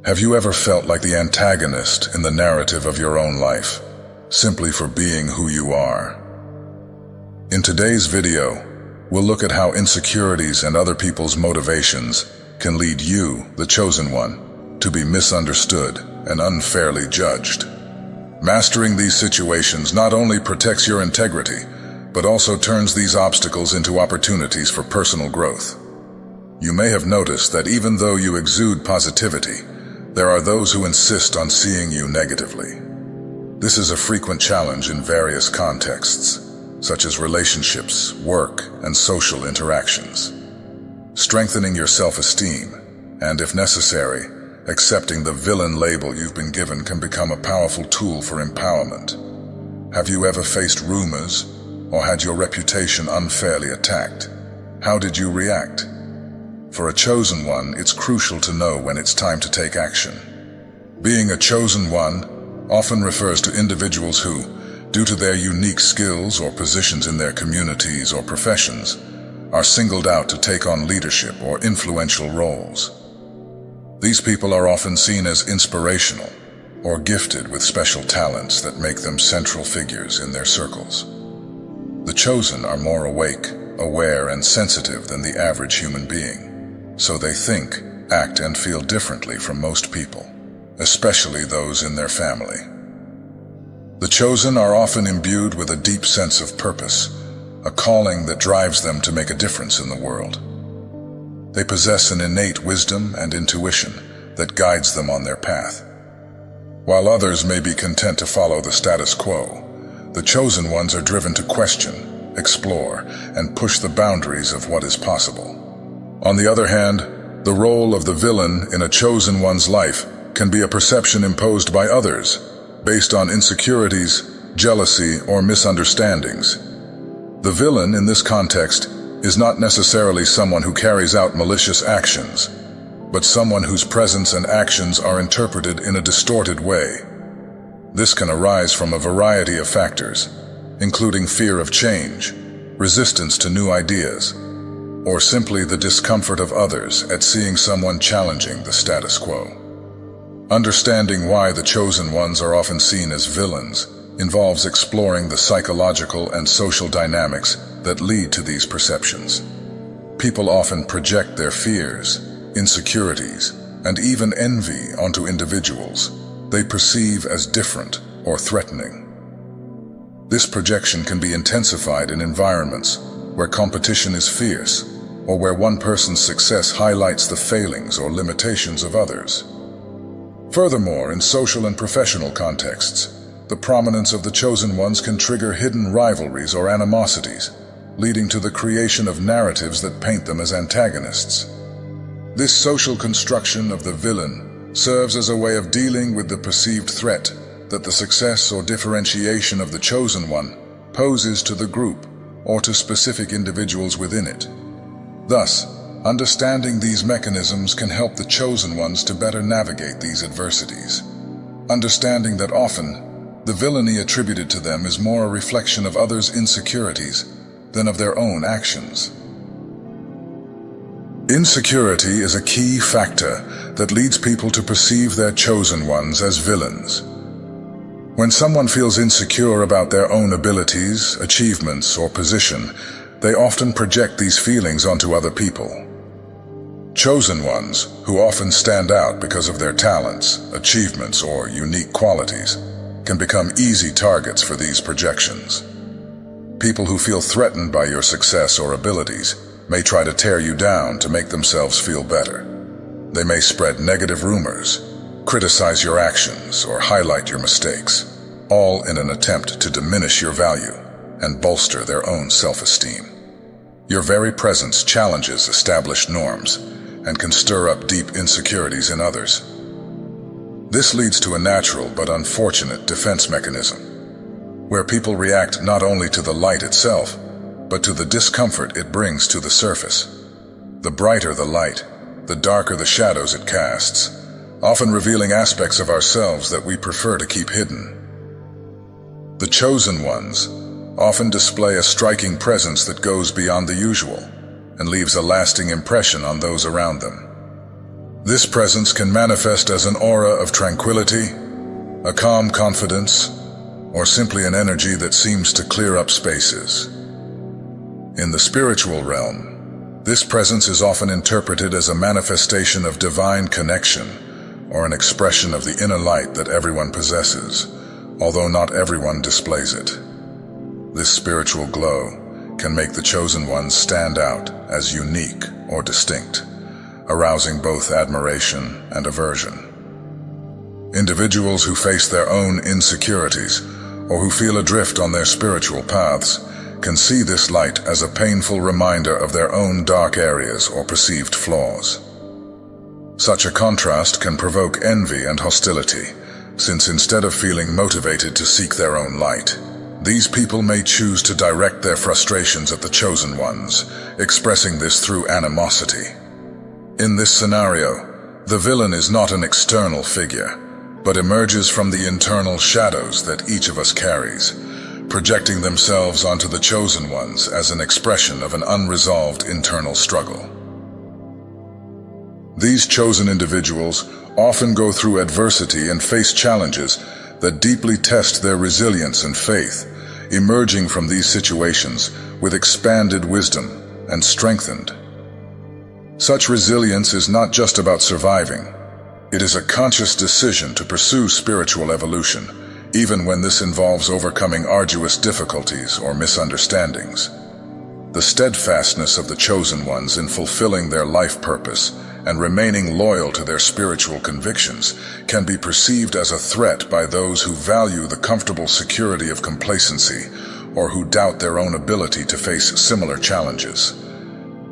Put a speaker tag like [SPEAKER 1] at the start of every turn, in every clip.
[SPEAKER 1] Have you ever felt like the antagonist in the narrative of your own life, simply for being who you are? In today's video, we'll look at how insecurities and other people's motivations can lead you, the chosen one, to be misunderstood and unfairly judged. Mastering these situations not only protects your integrity, but also turns these obstacles into opportunities for personal growth. You may have noticed that even though you exude positivity, there are those who insist on seeing you negatively. This is a frequent challenge in various contexts, such as relationships, work, and social interactions. Strengthening your self-esteem, and if necessary, accepting the villain label you've been given can become a powerful tool for empowerment. Have you ever faced rumors, or had your reputation unfairly attacked? How did you react? For a chosen one, it's crucial to know when it's time to take action. Being a chosen one often refers to individuals who, due to their unique skills or positions in their communities or professions, are singled out to take on leadership or influential roles. These people are often seen as inspirational or gifted with special talents that make them central figures in their circles. The chosen are more awake, aware, and sensitive than the average human being. So they think, act, and feel differently from most people, especially those in their family. The chosen are often imbued with a deep sense of purpose, a calling that drives them to make a difference in the world. They possess an innate wisdom and intuition that guides them on their path. While others may be content to follow the status quo, the chosen ones are driven to question, explore, and push the boundaries of what is possible. On the other hand, the role of the villain in a chosen one's life can be a perception imposed by others, based on insecurities, jealousy, or misunderstandings. The villain in this context is not necessarily someone who carries out malicious actions, but someone whose presence and actions are interpreted in a distorted way. This can arise from a variety of factors, including fear of change, resistance to new ideas, or simply the discomfort of others at seeing someone challenging the status quo. Understanding why the chosen ones are often seen as villains involves exploring the psychological and social dynamics that lead to these perceptions. People often project their fears, insecurities, and even envy onto individuals they perceive as different or threatening. This projection can be intensified in environments where competition is fierce, or where one person's success highlights the failings or limitations of others. Furthermore, in social and professional contexts, the prominence of the chosen ones can trigger hidden rivalries or animosities, leading to the creation of narratives that paint them as antagonists. This social construction of the villain serves as a way of dealing with the perceived threat that the success or differentiation of the chosen one poses to the group or to specific individuals within it. Thus, understanding these mechanisms can help the chosen ones to better navigate these adversities. Understanding that often, the villainy attributed to them is more a reflection of others' insecurities than of their own actions. Insecurity is a key factor that leads people to perceive their chosen ones as villains. When someone feels insecure about their own abilities, achievements, or position, they often project these feelings onto other people. Chosen ones, who often stand out because of their talents, achievements, or unique qualities, can become easy targets for these projections. People who feel threatened by your success or abilities may try to tear you down to make themselves feel better. They may spread negative rumors, criticize your actions, or highlight your mistakes, all in an attempt to diminish your value and bolster their own self-esteem. Your very presence challenges established norms and can stir up deep insecurities in others. This leads to a natural but unfortunate defense mechanism, where people react not only to the light itself, but to the discomfort it brings to the surface. The brighter the light, the darker the shadows it casts, often revealing aspects of ourselves that we prefer to keep hidden. The chosen ones often display a striking presence that goes beyond the usual and leaves a lasting impression on those around them. This presence can manifest as an aura of tranquility, a calm confidence, or simply an energy that seems to clear up spaces. In the spiritual realm, this presence is often interpreted as a manifestation of divine connection or an expression of the inner light that everyone possesses, although not everyone displays it. This spiritual glow can make the chosen ones stand out as unique or distinct, arousing both admiration and aversion. Individuals who face their own insecurities or who feel adrift on their spiritual paths can see this light as a painful reminder of their own dark areas or perceived flaws. Such a contrast can provoke envy and hostility, since instead of feeling motivated to seek their own light, these people may choose to direct their frustrations at the chosen ones, expressing this through animosity. In this scenario, the villain is not an external figure, but emerges from the internal shadows that each of us carries, projecting themselves onto the chosen ones as an expression of an unresolved internal struggle. These chosen individuals often go through adversity and face challenges that deeply test their resilience and faith, emerging from these situations with expanded wisdom and strengthened. Such resilience is not just about surviving. It is a conscious decision to pursue spiritual evolution, even when this involves overcoming arduous difficulties or misunderstandings. The steadfastness of the chosen ones in fulfilling their life purpose and remaining loyal to their spiritual convictions can be perceived as a threat by those who value the comfortable security of complacency or who doubt their own ability to face similar challenges.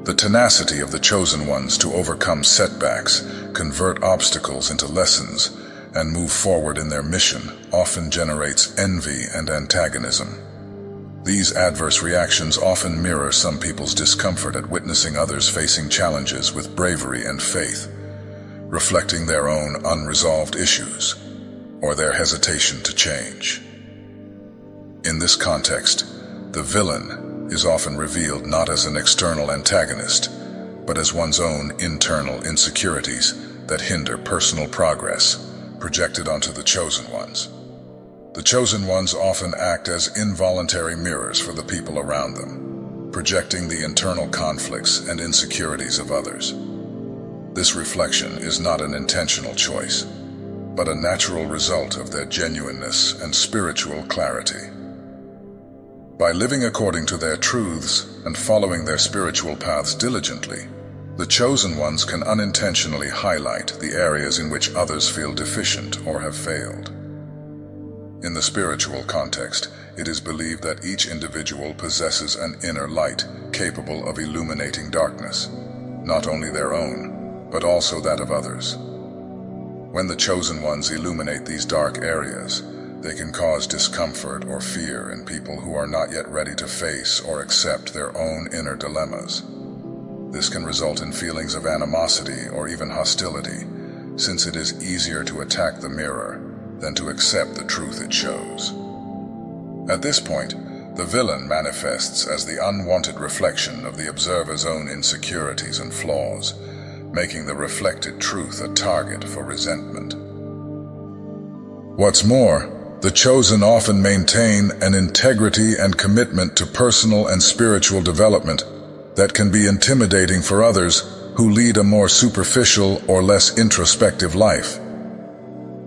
[SPEAKER 1] The tenacity of the chosen ones to overcome setbacks, convert obstacles into lessons, and move forward in their mission often generates envy and antagonism. These adverse reactions often mirror some people's discomfort at witnessing others facing challenges with bravery and faith, reflecting their own unresolved issues or their hesitation to change. In this context, the villain is often revealed not as an external antagonist, but as one's own internal insecurities that hinder personal progress, projected onto the chosen ones. The chosen ones often act as involuntary mirrors for the people around them, projecting the internal conflicts and insecurities of others. This reflection is not an intentional choice, but a natural result of their genuineness and spiritual clarity. By living according to their truths and following their spiritual paths diligently, the chosen ones can unintentionally highlight the areas in which others feel deficient or have failed. In the spiritual context, it is believed that each individual possesses an inner light capable of illuminating darkness, not only their own, but also that of others. When the chosen ones illuminate these dark areas, they can cause discomfort or fear in people who are not yet ready to face or accept their own inner dilemmas. This can result in feelings of animosity or even hostility, since it is easier to attack the mirror than to accept the truth it shows. At this point, the villain manifests as the unwanted reflection of the observer's own insecurities and flaws, making the reflected truth a target for resentment. What's more, the chosen often maintain an integrity and commitment to personal and spiritual development that can be intimidating for others who lead a more superficial or less introspective life.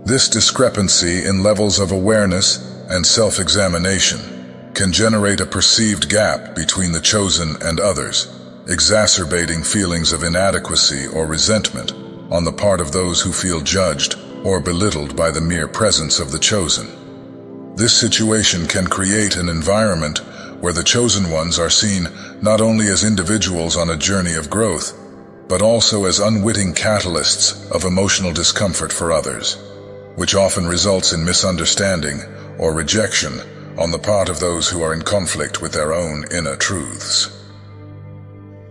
[SPEAKER 1] This discrepancy in levels of awareness and self-examination can generate a perceived gap between the chosen and others, exacerbating feelings of inadequacy or resentment on the part of those who feel judged or belittled by the mere presence of the chosen. This situation can create an environment where the chosen ones are seen not only as individuals on a journey of growth, but also as unwitting catalysts of emotional discomfort for others, which often results in misunderstanding or rejection on the part of those who are in conflict with their own inner truths.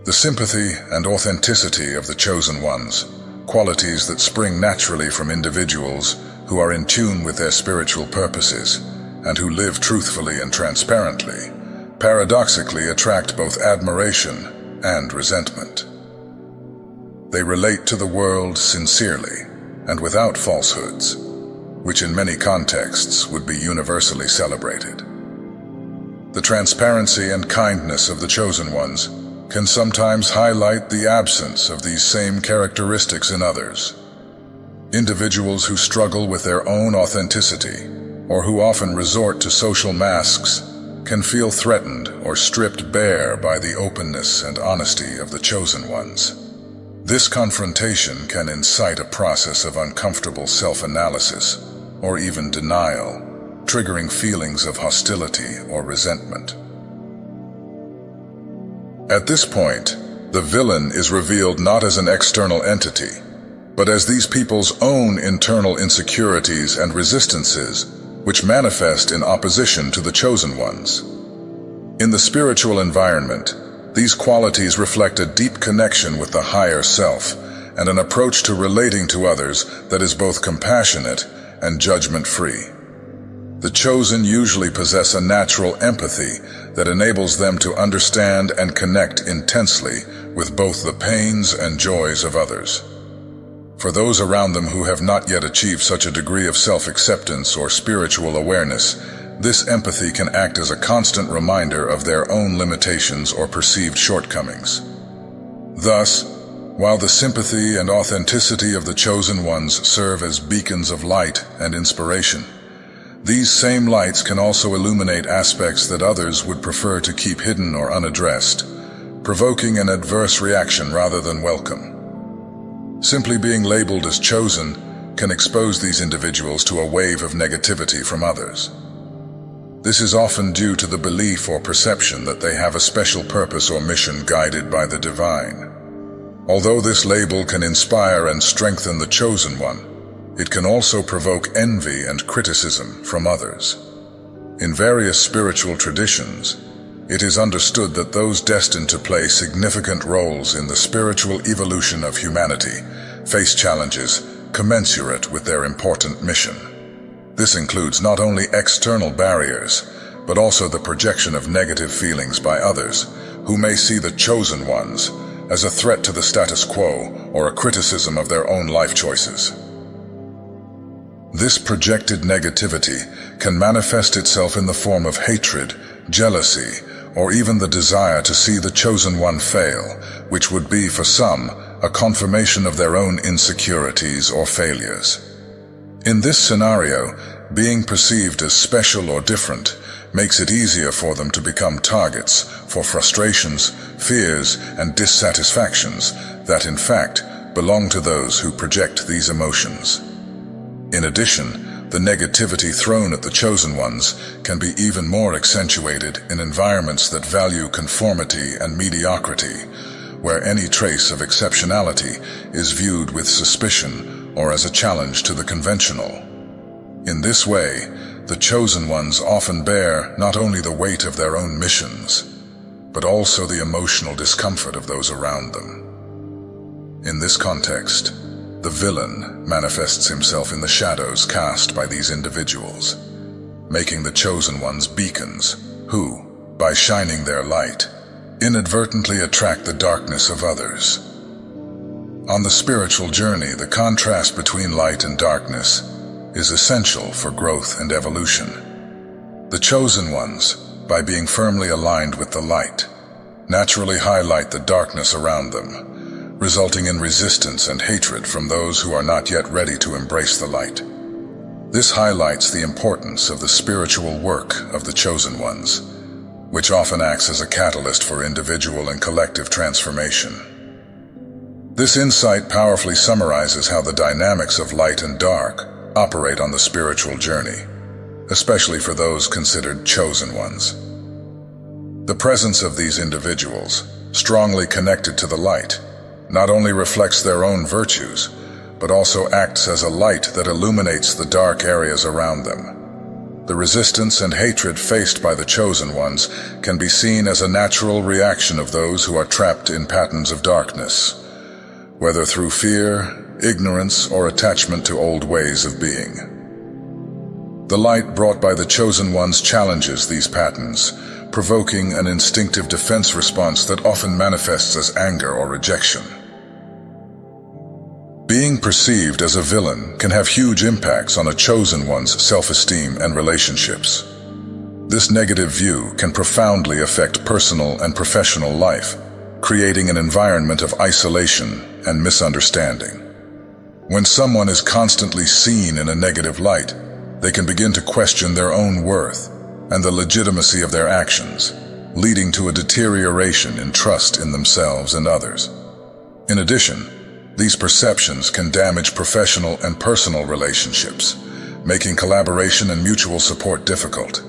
[SPEAKER 1] The sympathy and authenticity of the chosen ones, qualities that spring naturally from individuals who are in tune with their spiritual purposes and who live truthfully and transparently, paradoxically attract both admiration and resentment. They relate to the world sincerely and without falsehoods, which in many contexts would be universally celebrated. The transparency and kindness of the chosen ones can sometimes highlight the absence of these same characteristics in others. Individuals who struggle with their own authenticity, or who often resort to social masks, can feel threatened or stripped bare by the openness and honesty of the chosen ones. This confrontation can incite a process of uncomfortable self-analysis, or even denial, triggering feelings of hostility or resentment. At this point, the villain is revealed not as an external entity, but as these people's own internal insecurities and resistances, which manifest in opposition to the chosen ones. In the spiritual environment, these qualities reflect a deep connection with the higher self and an approach to relating to others that is both compassionate and judgment-free. The chosen usually possess a natural empathy that enables them to understand and connect intensely with both the pains and joys of others. For those around them who have not yet achieved such a degree of self-acceptance or spiritual awareness, this empathy can act as a constant reminder of their own limitations or perceived shortcomings. Thus, while the sympathy and authenticity of the chosen ones serve as beacons of light and inspiration, these same lights can also illuminate aspects that others would prefer to keep hidden or unaddressed, provoking an adverse reaction rather than welcome. Simply being labeled as chosen can expose these individuals to a wave of negativity from others. This is often due to the belief or perception that they have a special purpose or mission guided by the divine. Although this label can inspire and strengthen the chosen one, it can also provoke envy and criticism from others. In various spiritual traditions, it is understood that those destined to play significant roles in the spiritual evolution of humanity face challenges commensurate with their important mission. This includes not only external barriers, but also the projection of negative feelings by others, who may see the chosen ones as a threat to the status quo or a criticism of their own life choices. This projected negativity can manifest itself in the form of hatred, jealousy, or even the desire to see the chosen one fail, which would be, for some, a confirmation of their own insecurities or failures. In this scenario, being perceived as special or different makes it easier for them to become targets for frustrations, fears, and dissatisfactions that, in fact, belong to those who project these emotions. In addition, the negativity thrown at the chosen ones can be even more accentuated in environments that value conformity and mediocrity, where any trace of exceptionality is viewed with suspicion or as a challenge to the conventional. In this way, the chosen ones often bear not only the weight of their own missions, but also the emotional discomfort of those around them. In this context, the villain manifests himself in the shadows cast by these individuals, making the chosen ones beacons who, by shining their light, inadvertently attract the darkness of others. On the spiritual journey, the contrast between light and darkness is essential for growth and evolution. The chosen ones, by being firmly aligned with the light, naturally highlight the darkness around them, resulting in resistance and hatred from those who are not yet ready to embrace the light. This highlights the importance of the spiritual work of the chosen ones, which often acts as a catalyst for individual and collective transformation. This insight powerfully summarizes how the dynamics of light and dark operate on the spiritual journey, especially for those considered chosen ones. The presence of these individuals, strongly connected to the light, not only reflects their own virtues, but also acts as a light that illuminates the dark areas around them. The resistance and hatred faced by the chosen ones can be seen as a natural reaction of those who are trapped in patterns of darkness, whether through fear, ignorance, or attachment to old ways of being. The light brought by the chosen ones challenges these patterns, provoking an instinctive defense response that often manifests as anger or rejection. Being perceived as a villain can have huge impacts on a chosen one's self-esteem and relationships. This negative view can profoundly affect personal and professional life, creating an environment of isolation and misunderstanding. When someone is constantly seen in a negative light, they can begin to question their own worth and the legitimacy of their actions, leading to a deterioration in trust in themselves and others. In addition, these perceptions can damage professional and personal relationships, making collaboration and mutual support difficult.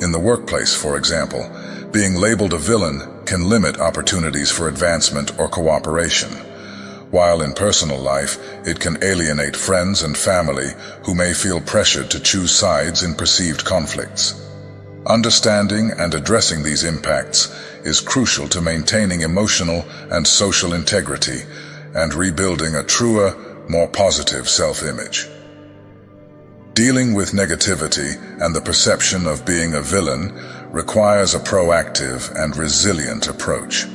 [SPEAKER 1] In the workplace, for example, being labeled a villain can limit opportunities for advancement or cooperation, while in personal life, it can alienate friends and family who may feel pressured to choose sides in perceived conflicts. Understanding and addressing these impacts is crucial to maintaining emotional and social integrity and rebuilding a truer, more positive self-image. Dealing with negativity and the perception of being a villain requires a proactive and resilient approach.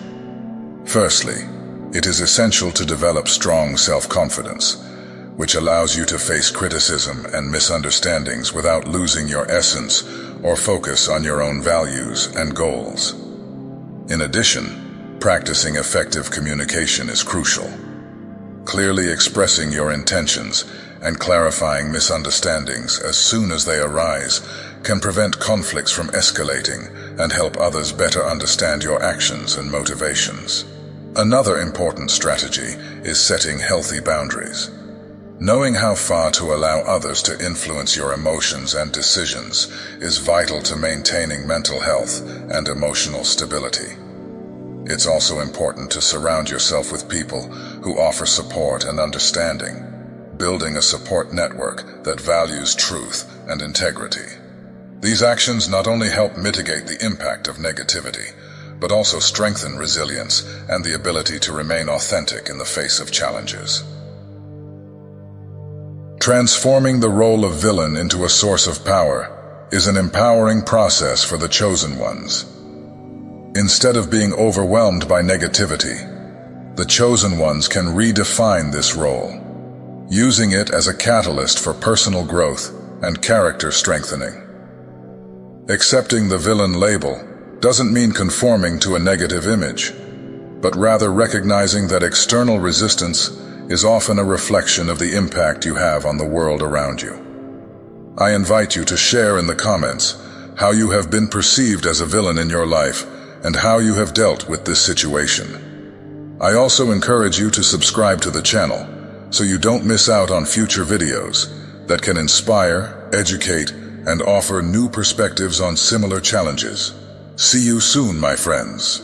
[SPEAKER 1] Firstly, it is essential to develop strong self-confidence, which allows you to face criticism and misunderstandings without losing your essence or focus on your own values and goals. In addition, practicing effective communication is crucial. Clearly expressing your intentions and clarifying misunderstandings as soon as they arise can prevent conflicts from escalating and help others better understand your actions and motivations. Another important strategy is setting healthy boundaries. Knowing how far to allow others to influence your emotions and decisions is vital to maintaining mental health and emotional stability. It's also important to surround yourself with people who offer support and understanding, building a support network that values truth and integrity. These actions not only help mitigate the impact of negativity, but also strengthen resilience and the ability to remain authentic in the face of challenges. Transforming the role of villain into a source of power is an empowering process for the chosen ones. Instead of being overwhelmed by negativity, the chosen ones can redefine this role, using it as a catalyst for personal growth and character strengthening. Accepting the villain label doesn't mean conforming to a negative image, but rather recognizing that external resistance is often a reflection of the impact you have on the world around you. I invite you to share in the comments how you have been perceived as a villain in your life and how you have dealt with this situation. I also encourage you to subscribe to the channel so you don't miss out on future videos that can inspire, educate, and offer new perspectives on similar challenges. See you soon, my friends.